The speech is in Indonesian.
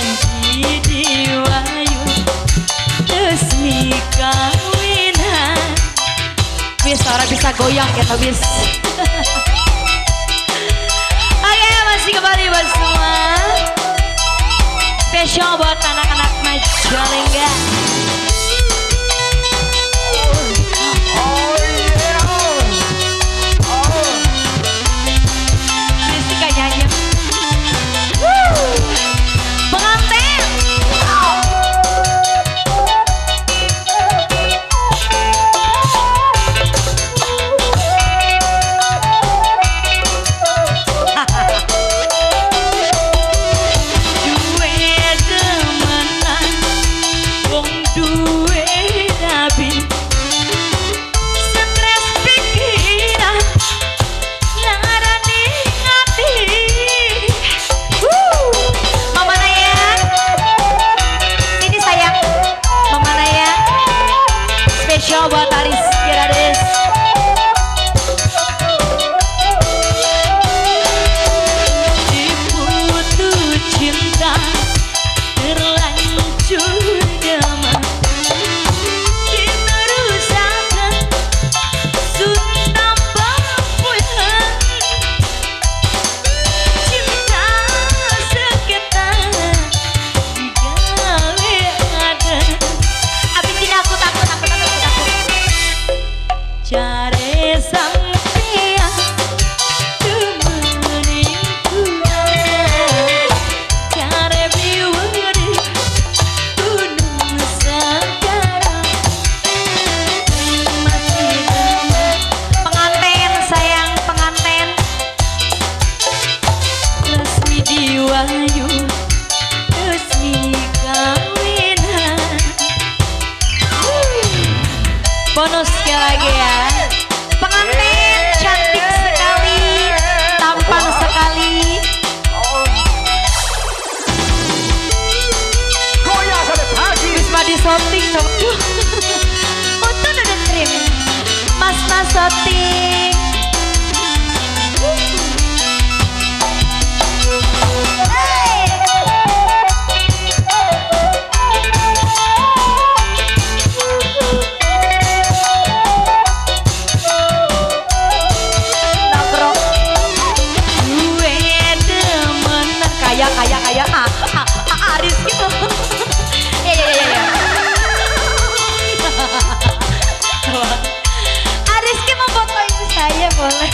janji diwayu resmi kawinan. Wis ora bisa goyang kita wis. Oke, masih kembali buat semua. Spesial buat anak-anak Majalengka. Buat Aris Girades. Diputus cinta terlanjur damai, diterusakan sudah bapulan. Cinta sekitar digawe ada. Abis ini aku takut. Cari sampean temenin kuat, cari biwari gunung segara. Masih teman pengantin sayang pengantin resmi diwayu resmi kawinan. Bonus sekali lagi ya. Pengantin cantik sekali, tampan sekali. Wisma di shooting dong. Foto udah trim. Mas shooting. Kayak Aris gitu. Ya. Aris mau fotoin saya boleh.